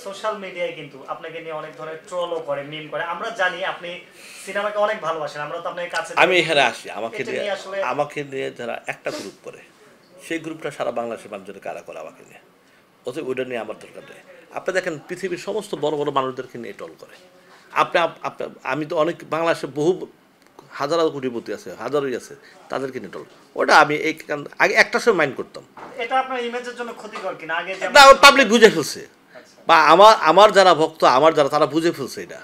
Social মিডিয়ায় কিন্তু আপনাকে নিয়ে অনেক ধরনের ট্রলও করে, মিম করে। আমরা জানি আপনি সিনেমাকে অনেক ভালোবাসেন, আমরা তো আপনার কাছে। আমি এখানে আসি আমাকে নিয়ে যারা একটা গ্রুপ করে, সেই গ্রুপটা সারা বাংলাদেশের মানুষদের কারা করে আমাকে নিয়ে, অতএব ওইটা নিয়ে আমার দরকার নেই। আপনি দেখেন পৃথিবীর সমস্ত বড় বড় মানুষদেরকে নিয়ে টল করে। আমি তো অনেক বাংলাদেশে বহু হাজার কোটিপতি আছে, হাজারই আছে, তাদেরকে নিয়ে টল। ওটা আমি আগে একটা সময় মাইন্ড করতাম, এটা আপনার ইমেজের জন্য ক্ষতিকর কিনা আগে না পাবলিক বুঝে ফেলছে, বা আমার যারা ভক্ত আমার যারা তারা বুঝে ফেলছে এটা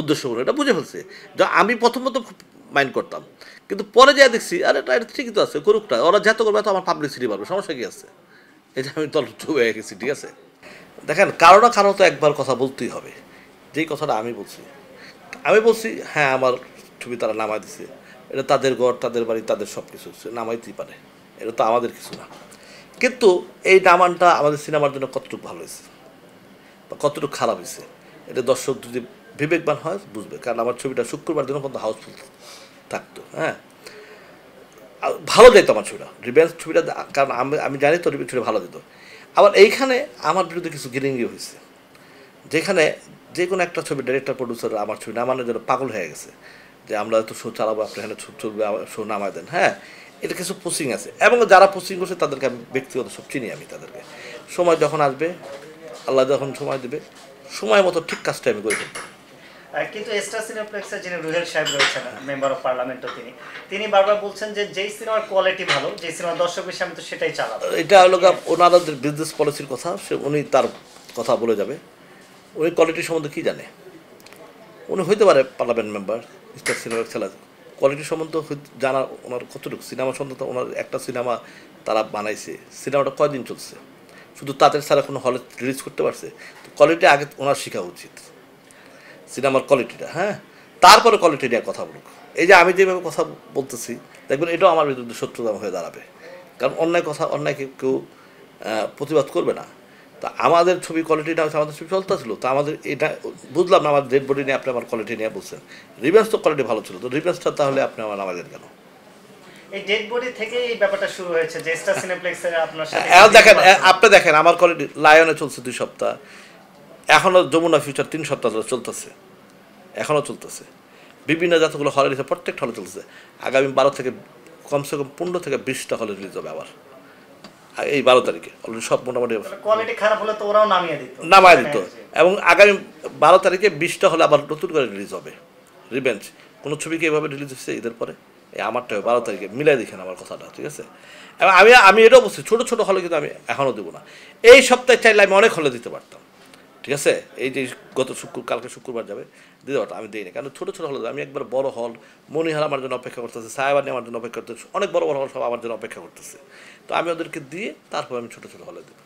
উদ্দেশ্যপূর্ণ, এটা বুঝে ফেলছে। আমি প্রথমত মাইন্ড করতাম, কিন্তু পরে যা দেখছি আরে এটা ঠিকই তো আছে, করুকটা, ওরা যত করবে তো আমার পাবলিসিটি পারবে, সমস্যা কি আছে? এটা আমি দল চুপ হয়ে গেছি, ঠিক আছে। দেখেন কারো না কারো তো একবার কথা বলতেই হবে। যেই কথাটা আমি বলছি হ্যাঁ আমার ছবি তারা নামাই দিছে, এটা তাদের ঘর, তাদের বাড়ি, তাদের সব কিছু নামাইতেই পারে, এটা তো আমাদের কিছু না। কিন্তু এই নামানটা আমাদের সিনেমার জন্য কতটুকু ভালো হয়েছে বা কতটুকু খারাপ হয়েছে, এটা দর্শক যদি বিবেকবান হয় বুঝবে। কারণ আমার ছবিটা শুক্রবার দিনও পর্যন্ত হাউসফুল থাকতো, হ্যাঁ, ভালো যেত আমার ছবিটা, রিভেঞ্জ ছবিটা, কারণ আমি জানি তো রিভেঞ্জ ছবিটা ভালো যেত। আবার এইখানে আমার বিরুদ্ধে কিছু গিরিঙ্গি হয়েছে, যেখানে যে কোনো একটা ছবি ডাইরেক্টর প্রডিউসার আমার ছবি নামানোর জন্য পাগল হয়ে গেছে, যে আমরা তো শো চালাবো, আপনি এখানে চলবে, শো নামায় দেন। হ্যাঁ, এটা কিছু পোস্টিং আছে, এবং যারা পোস্টিং করছে তাদেরকে আমি ব্যক্তিগত সব চিনি। আমি তাদেরকে সময় যখন আসবে, আল্লাহ যখন সময় দেবে, সময় মতো ঠিক কাজটা আমি করে দেবো। কিন্তু স্টার সিনেপ্লেক্সের যিনি রুহেল সাহেব রয়েছেন, মেম্বার অফ পার্লামেন্টও, তিনি বারবার বলছেন যে যেই সিনেমার কোয়ালিটি ভালো, যেই সিনেমার দর্শক বেশি, আমি তো সেটাই চালাবো। এটা হলো ওনাদের বিজনেস পলিসির কথা, উনি তার কথা বলে যাবে। উনি কোয়ালিটি সম্বন্ধে কী জানে? উনি হইতে পারে পার্লামেন্ট মেম্বার, স্টার সিনেপ্লেক্স খেলা, কোয়ালিটি সম্বন্ধে জানার ওনার কতটুকু? সিনেমা সম্বন্ধে ওনার একটা সিনেমা তারা বানাইছে, সিনেমাটা কয়দিন চলছে, শুধু তাদের ছাড়া কোনো হলে রিলিজ করতে পারছে? তো কোয়ালিটি আগে ওনার শেখা উচিত, সিনেমার কোয়ালিটিটা, হ্যাঁ, তারপরে কোয়ালিটি নিয়ে কথা বলুক। এই যে আমি যেভাবে কথা বলতেছি, দেখবেন এটাও আমার বিরুদ্ধে শত্রুতা হয়ে দাঁড়াবে, কারণ অন্যায়কে কেউ প্রতিবাদ করবে না। তা আমাদের ছবি কোয়ালিটিটা হচ্ছে, আমাদের ছবি চলতেছিল, তো আমাদের এটা বুঝলাম না, আমার ডেড বডি নিয়ে আপনি আমার কোয়ালিটি নিয়ে বলছেন, রিভেঞ্জ তো কোয়ালিটি ভালো ছিল, তো রিভেঞ্জটা তাহলে আপনি আমার নামালেন কেন? এই ডেড বডি থেকে এই ব্যাপারটা শুরু হয়েছে যে স্টার সিনেপ্লেক্সের আপনার সাথে। আপনি দেখেন আমার কোয়ালিটি লায়নে চলছে 2 সপ্তাহ, এখনও যমুনা ফিউচার 3 সপ্তাহ ধরে চলতেছে, এখনও চলতেছে, বিভিন্ন জাতগুলো হলে রিলিজ, প্রত্যেকটা হলে চলতেছে। আগামী 12 থেকে কমসে কম 15 থেকে 20টা হলে রিলিজ হবে আবার এই 12 তারিখে, অলরেডি সব মোটামুটি কোয়ালিটি খারাপ হলে তো ওরাও নামায় দিত। এবং আগামী 12 তারিখে 20টা হলে আবার নতুন করে রিলিজ হবে রিভেঞ্জ। কোনো ছবিকে এভাবে রিলিজ হচ্ছে ঈদের পরে, এই আমারটা 12 তারিখে, মিলাই দেখেন আমার কথাটা, ঠিক আছে। এবং আমি এটাও বলছি, ছোটো হলে কিন্তু আমি এখনও দেবো না। এই সপ্তাহে চাইলে আমি অনেক হলে দিতে পারতাম, ঠিক আছে। এই যে কালকে শুক্রবার যাবে, দিতে পারতাম, আমি দিই না, কারণ ছোটো হলে আমি একবার বড় হল, মনিহার আমার জন্য অপেক্ষা করতেছে, সাহেবানি আমার জন্য অপেক্ষা করতেছে, অনেক বড় হল সব আমার জন্য অপেক্ষা করতেছে। তো আমি ওদেরকে দিয়ে তারপর আমি ছোটো হলে দেবো।